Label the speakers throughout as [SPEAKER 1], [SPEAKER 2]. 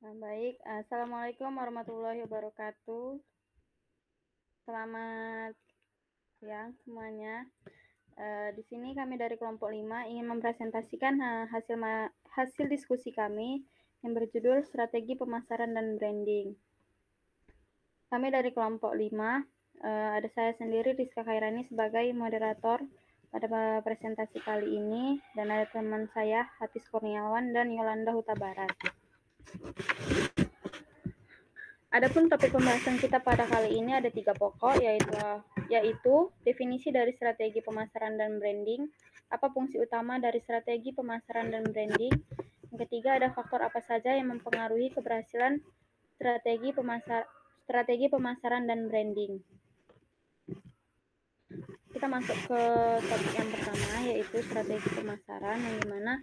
[SPEAKER 1] Baik, assalamualaikum warahmatullahi wabarakatuh. Selamat siang semuanya. Di sini kami dari kelompok 5 ingin mempresentasikan hasil diskusi kami yang berjudul Strategi Pemasaran dan Branding. Kami dari kelompok 5, ada saya sendiri Rizka Khairani sebagai moderator pada presentasi kali ini, dan ada teman saya Hafiz Kurniawan dan Yolanda Huta Barat. Adapun topik pembahasan kita pada kali ini ada 3 pokok, yaitu definisi dari strategi pemasaran dan branding, apa fungsi utama dari strategi pemasaran dan branding. Yang ketiga, ada faktor apa saja yang mempengaruhi keberhasilan strategi pemasaran dan branding. Kita masuk ke topik yang pertama, yaitu strategi pemasaran, yang dimana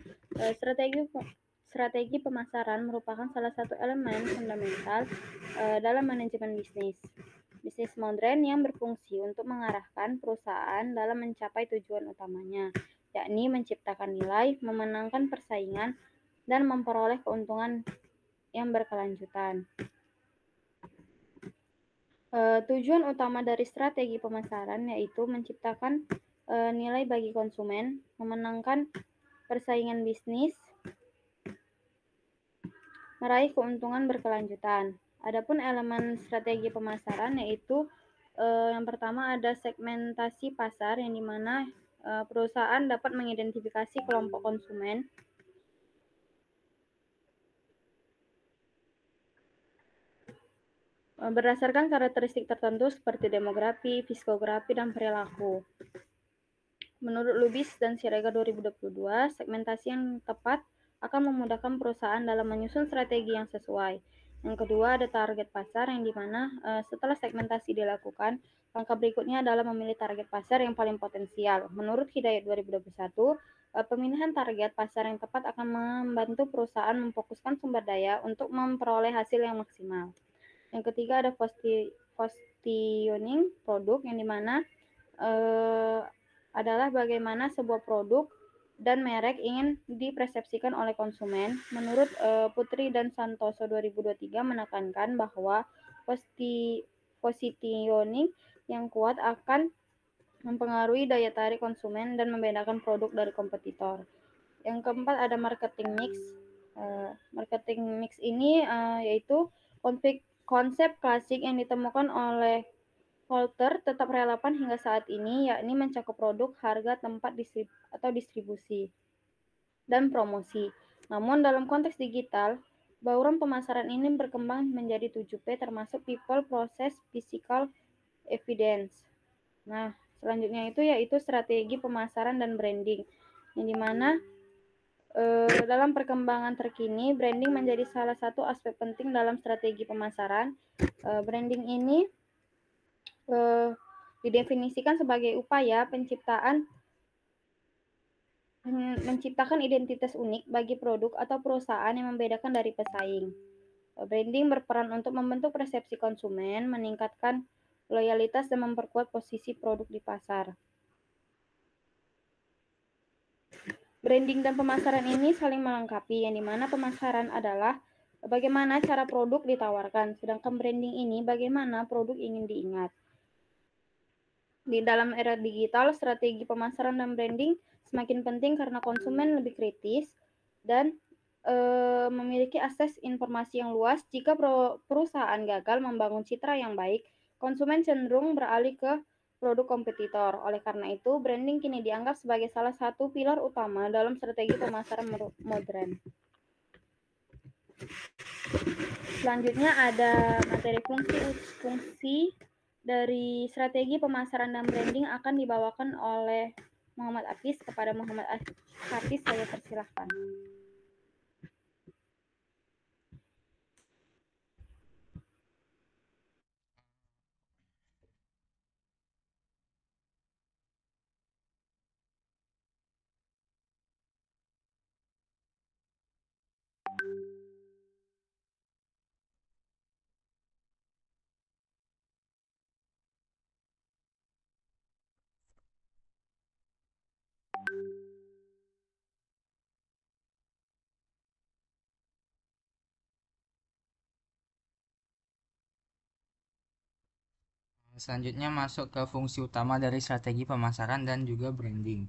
[SPEAKER 1] strategi pemasaran merupakan salah satu elemen fundamental dalam manajemen bisnis. Bisnis modern yang berfungsi untuk mengarahkan perusahaan dalam mencapai tujuan utamanya, yakni menciptakan nilai, memenangkan persaingan, dan memperoleh keuntungan yang berkelanjutan. Tujuan utama dari strategi pemasaran yaitu menciptakan nilai bagi konsumen, memenangkan persaingan bisnis, meraih keuntungan berkelanjutan. Adapun elemen strategi pemasaran yaitu yang pertama ada segmentasi pasar, yang dimana perusahaan dapat mengidentifikasi kelompok konsumen berdasarkan karakteristik tertentu seperti demografi, psikografi, dan perilaku. Menurut Lubis dan Siregar 2022, segmentasi yang tepat akan memudahkan perusahaan dalam menyusun strategi yang sesuai. Yang kedua ada target pasar, yang dimana setelah segmentasi dilakukan, langkah berikutnya adalah memilih target pasar yang paling potensial. Menurut Hidayat 2021, pemilihan target pasar yang tepat akan membantu perusahaan memfokuskan sumber daya untuk memperoleh hasil yang maksimal. Yang ketiga ada positioning produk, yang dimana adalah bagaimana sebuah produk dan merek ingin dipersepsikan oleh konsumen. Menurut Putri dan Santoso 2023 menekankan bahwa positioning yang kuat akan mempengaruhi daya tarik konsumen dan membedakan produk dari kompetitor. Yang keempat ada marketing mix. Marketing mix ini yaitu konsep klasik yang ditemukan oleh Holter tetap relevan hingga saat ini, yakni mencakup produk, harga, tempat distribusi, dan promosi. Namun dalam konteks digital, bauran pemasaran ini berkembang menjadi 7P, termasuk people, process, physical, evidence. Nah, selanjutnya yaitu strategi pemasaran dan branding, yang dimana dalam perkembangan terkini, branding menjadi salah satu aspek penting dalam strategi pemasaran. Branding ini didefinisikan sebagai upaya menciptakan identitas unik bagi produk atau perusahaan yang membedakan dari pesaing. Branding berperan untuk membentuk persepsi konsumen, meningkatkan loyalitas, dan memperkuat posisi produk di pasar. Branding dan pemasaran ini saling melengkapi, yang dimana pemasaran adalah bagaimana cara produk ditawarkan, sedangkan branding ini bagaimana produk ingin diingat. Di dalam era digital, strategi pemasaran dan branding semakin penting karena konsumen lebih kritis dan memiliki akses informasi yang luas. Jika perusahaan gagal membangun citra yang baik, konsumen cenderung beralih ke produk kompetitor. Oleh karena itu, branding kini dianggap sebagai salah satu pilar utama dalam strategi pemasaran modern. Selanjutnya ada materi fungsi dari strategi pemasaran dan branding akan dibawakan oleh Muhammad Hafiz. Kepada Muhammad Hafiz saya persilahkan.
[SPEAKER 2] Selanjutnya masuk ke fungsi utama dari strategi pemasaran dan juga branding.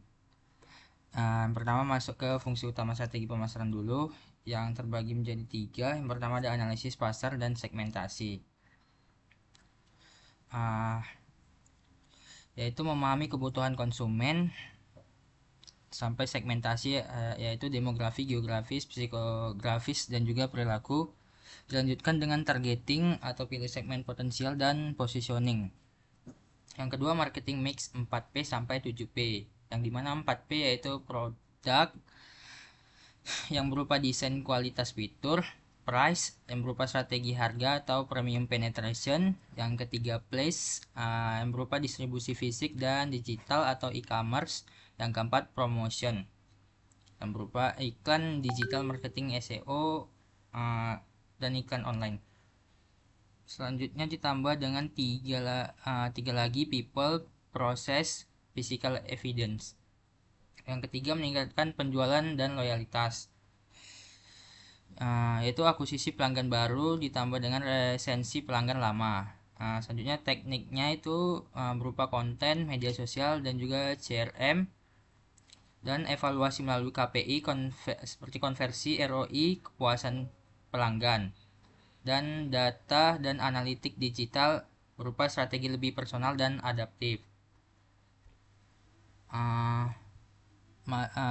[SPEAKER 2] Yang pertama masuk ke fungsi utama strategi pemasaran dulu, yang terbagi menjadi 3. Yang pertama ada analisis pasar dan segmentasi. Yaitu memahami kebutuhan konsumen sampai segmentasi, yaitu demografi, geografis, psikografis, dan juga perilaku. Dilanjutkan dengan targeting atau pilih segmen potensial dan positioning. Yang kedua marketing mix 4P sampai 7P. Yang dimana 4P yaitu produk yang berupa desain, kualitas, fitur; price yang berupa strategi harga atau premium penetration; yang ketiga place, yang berupa distribusi fisik dan digital atau e-commerce; yang keempat promotion yang berupa iklan digital, marketing, SEO, dan iklan online. Selanjutnya ditambah dengan tiga lagi people, process, physical evidence. Yang ketiga meningkatkan penjualan dan loyalitas, yaitu akuisisi pelanggan baru ditambah dengan resensi pelanggan lama. Selanjutnya tekniknya itu berupa konten, media sosial, dan juga CRM, dan evaluasi melalui KPI seperti konversi, ROI, kepuasan pelanggan, dan data dan analitik digital berupa strategi lebih personal dan adaptif.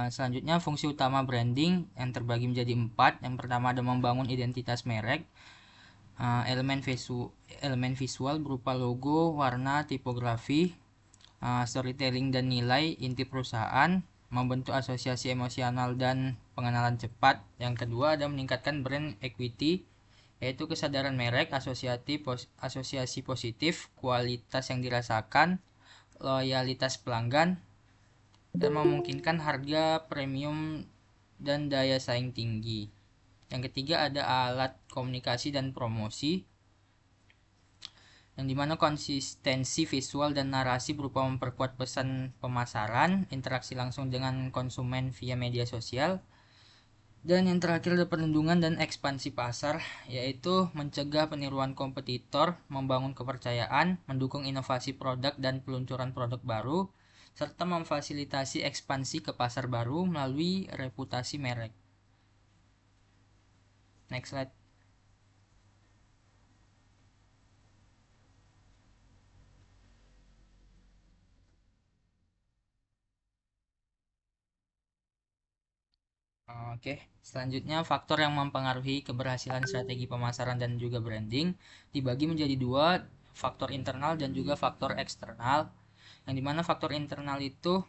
[SPEAKER 2] Selanjutnya fungsi utama branding yang terbagi menjadi 4. Yang pertama ada membangun identitas merek. Elemen visual berupa logo, warna, tipografi, storytelling dan nilai inti perusahaan, membentuk asosiasi emosional dan pengenalan cepat. Yang kedua ada meningkatkan brand equity, yaitu kesadaran merek, asosiasi positif, kualitas yang dirasakan, loyalitas pelanggan, dan memungkinkan harga premium dan daya saing tinggi. Yang ketiga ada alat komunikasi dan promosi, yang dimana konsistensi visual dan narasi berupa memperkuat pesan pemasaran, interaksi langsung dengan konsumen via media sosial. Dan yang terakhir ada perlindungan dan ekspansi pasar, yaitu mencegah peniruan kompetitor, membangun kepercayaan, mendukung inovasi produk dan peluncuran produk baru, serta memfasilitasi ekspansi ke pasar baru melalui reputasi merek. Next slide. Oke, selanjutnya faktor yang mempengaruhi keberhasilan strategi pemasaran dan juga branding dibagi menjadi 2, faktor internal dan juga faktor eksternal. Yang dimana faktor internal itu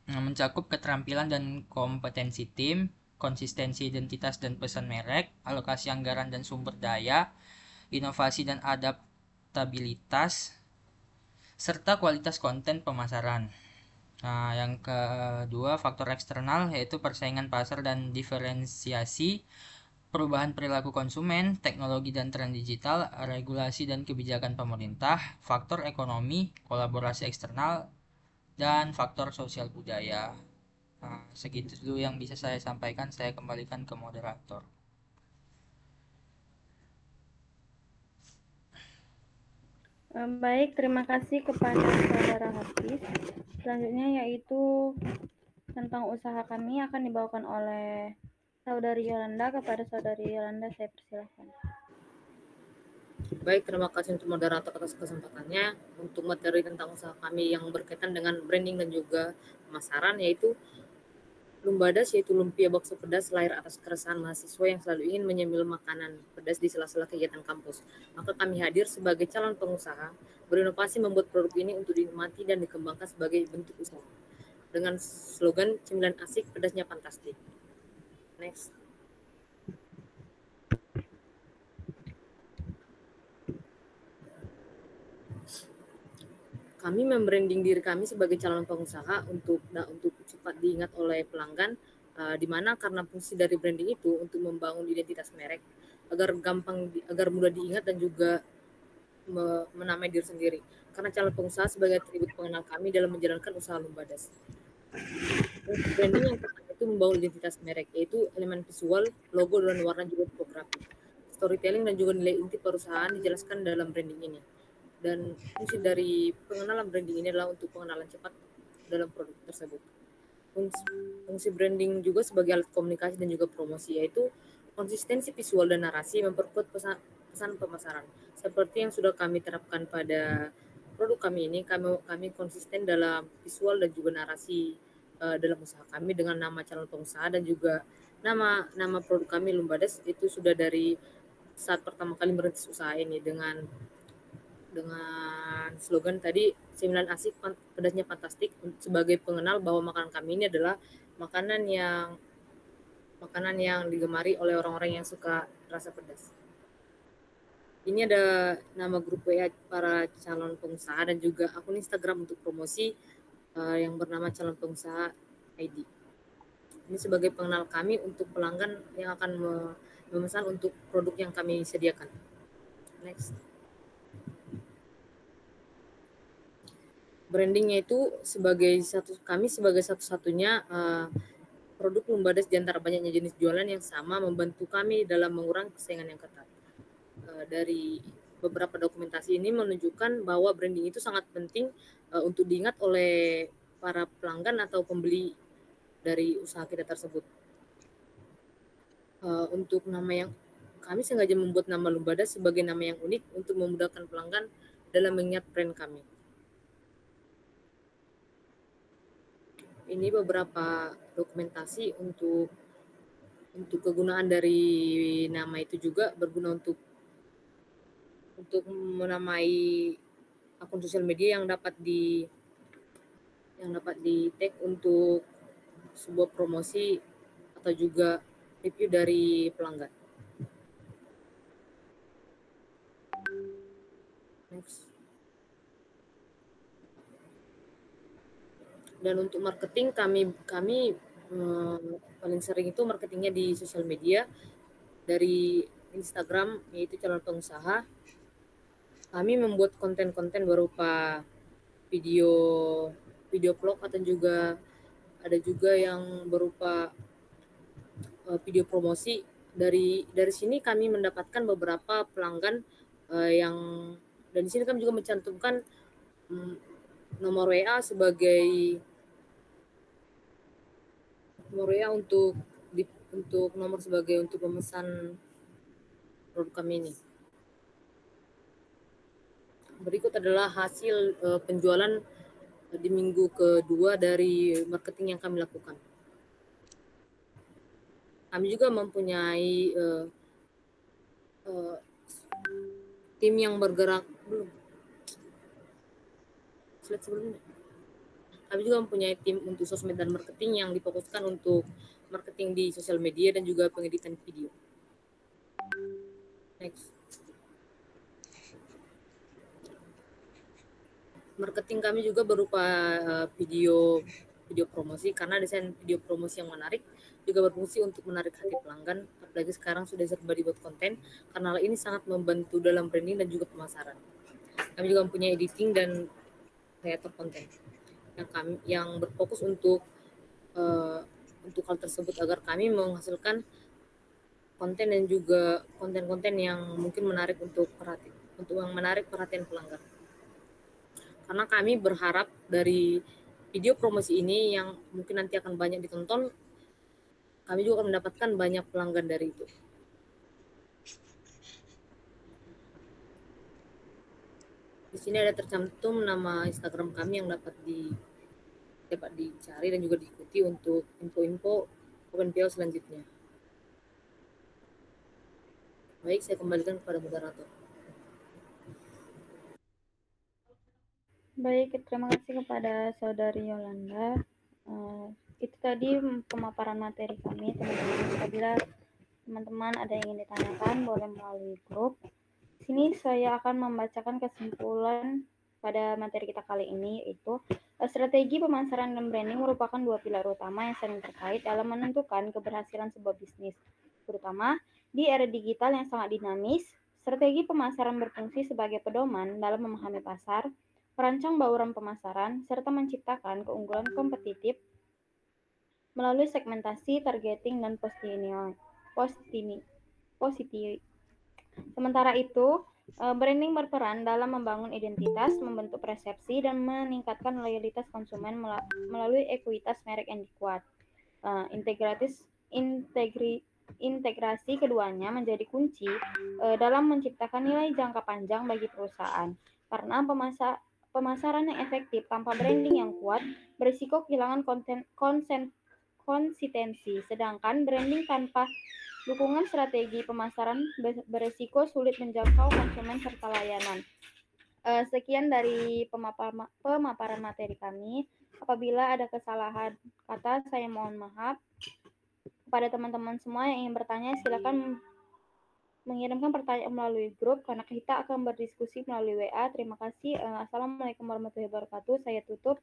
[SPEAKER 2] mencakup keterampilan dan kompetensi tim, konsistensi identitas dan pesan merek, alokasi anggaran dan sumber daya, inovasi dan adaptabilitas, serta kualitas konten pemasaran. Yang kedua faktor eksternal yaitu persaingan pasar dan diferensiasi, perubahan perilaku konsumen, teknologi dan tren digital, regulasi dan kebijakan pemerintah, faktor ekonomi, kolaborasi eksternal, dan faktor sosial budaya. Segitu dulu yang bisa saya sampaikan. Saya kembalikan ke moderator.
[SPEAKER 1] Baik, terima kasih kepada Saudara Hafiz. Selanjutnya yaitu tentang usaha kami akan dibawakan oleh Saudari Yolanda. Kepada Saudari Yolanda saya persilahkan.
[SPEAKER 3] Baik, terima kasih untuk moderator atas kesempatannya. Untuk materi tentang usaha kami yang berkaitan dengan branding dan juga pemasaran, yaitu Lumbadas, yaitu lumpia bakso pedas lahir atas keresahan mahasiswa yang selalu ingin menyemil makanan pedas di sela-sela kegiatan kampus. Maka kami hadir sebagai calon pengusaha, berinovasi membuat produk ini untuk dinikmati dan dikembangkan sebagai bentuk usaha. Dengan slogan cemilan asik, pedasnya fantastik. Next. Kami membranding diri kami sebagai calon pengusaha untuk cepat diingat oleh pelanggan, di mana karena fungsi dari branding itu untuk membangun identitas merek agar mudah diingat dan juga menamai diri sendiri. Karena calon pengusaha sebagai atribut pengenal kami dalam menjalankan usaha Lumbadas. Branding yang pertama itu membangun identitas merek, yaitu elemen visual, logo dan warna juga tipografi. Storytelling dan juga nilai inti perusahaan dijelaskan dalam branding ini. Dan fungsi dari pengenalan branding ini adalah untuk pengenalan cepat dalam produk tersebut. Fungsi branding juga sebagai alat komunikasi dan juga promosi, yaitu konsistensi visual dan narasi memperkuat pesan pemasaran. Seperti yang sudah kami terapkan pada produk kami ini, kami konsisten dalam visual dan juga narasi dalam usaha kami dengan nama calon pengusaha dan juga nama produk kami Lumbades itu sudah dari saat pertama kali merintis usaha ini dengan slogan tadi 9 asik pedasnya fantastik sebagai pengenal bahwa makanan kami ini adalah makanan yang digemari oleh orang-orang yang suka rasa pedas. Ini ada nama grup WA para calon pengusaha dan juga akun Instagram untuk promosi yang bernama calon pengusaha ID. Ini sebagai pengenal kami untuk pelanggan yang akan memesan untuk produk yang kami sediakan. Next. Brandingnya itu kami sebagai satu-satunya produk Lumbades di antara banyaknya jenis jualan yang sama membantu kami dalam mengurangi persaingan yang ketat. Dari beberapa dokumentasi ini menunjukkan bahwa branding itu sangat penting untuk diingat oleh para pelanggan atau pembeli dari usaha kita tersebut. Untuk nama yang kami sengaja membuat nama Lumbades sebagai nama yang unik untuk memudahkan pelanggan dalam mengingat brand kami. Ini beberapa dokumentasi untuk kegunaan dari nama itu juga berguna untuk menamai akun sosial media yang dapat di tag untuk sebuah promosi atau juga review dari pelanggan. Next. Dan untuk marketing kami paling sering itu marketingnya di sosial media dari Instagram, yaitu calon pengusaha. Kami membuat konten-konten berupa video vlog atau juga ada juga yang berupa video promosi. Dari sini kami mendapatkan beberapa pelanggan dan di sini kami juga mencantumkan nomor WA sebagai nomor WA untuk pemesan produk kami ini. Berikut adalah hasil penjualan di minggu kedua dari marketing yang kami lakukan. Kami juga mempunyai tim yang bergerak Kami juga mempunyai tim untuk sosmed dan marketing yang difokuskan untuk marketing di sosial media dan juga pengeditan video. Next. Marketing kami juga berupa video promosi, karena desain video promosi yang menarik juga berfungsi untuk menarik hati pelanggan, apalagi sekarang sudah serba dibuat konten, karena hal ini sangat membantu dalam branding dan juga pemasaran. Kami juga mempunyai editing dan kreator konten yang berfokus untuk hal tersebut agar kami menghasilkan konten dan juga konten-konten yang mungkin menarik untuk menarik perhatian pelanggan. Karena kami berharap dari video promosi ini yang mungkin nanti akan banyak ditonton, kami juga akan mendapatkan banyak pelanggan dari itu. Di sini ada tercantum nama Instagram kami yang dapat dicari dan juga diikuti untuk info-info OpenPO selanjutnya. Baik, saya kembalikan kepada moderator.
[SPEAKER 1] Baik, terima kasih kepada Saudari Yolanda. Itu tadi pemaparan materi kami, teman-teman. Apabila teman-teman ada yang ingin ditanyakan, boleh melalui grup. Di sini saya akan membacakan kesimpulan pada materi kita kali ini, yaitu strategi pemasaran dan branding merupakan dua pilar utama yang saling terkait dalam menentukan keberhasilan sebuah bisnis, terutama di era digital yang sangat dinamis. Strategi pemasaran berfungsi sebagai pedoman dalam memahami pasar, merancang bauran pemasaran, serta menciptakan keunggulan kompetitif melalui segmentasi, targeting, dan positioning. Sementara itu, Branding berperan dalam membangun identitas, membentuk persepsi, dan meningkatkan loyalitas konsumen melalui ekuitas merek yang kuat. Integrasi keduanya menjadi kunci dalam menciptakan nilai jangka panjang bagi perusahaan. Karena pemasaran yang efektif tanpa branding yang kuat berisiko kehilangan konsistensi, sedangkan branding tanpa dukungan strategi pemasaran beresiko sulit menjangkau konsumen serta layanan. Sekian dari pemaparan materi kami. Apabila ada kesalahan kata, saya mohon maaf. Kepada teman-teman semua yang ingin bertanya, silakan mengirimkan pertanyaan melalui grup, karena kita akan berdiskusi melalui WA. Terima kasih. Assalamualaikum warahmatullahi wabarakatuh. Saya tutup.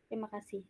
[SPEAKER 1] Terima kasih.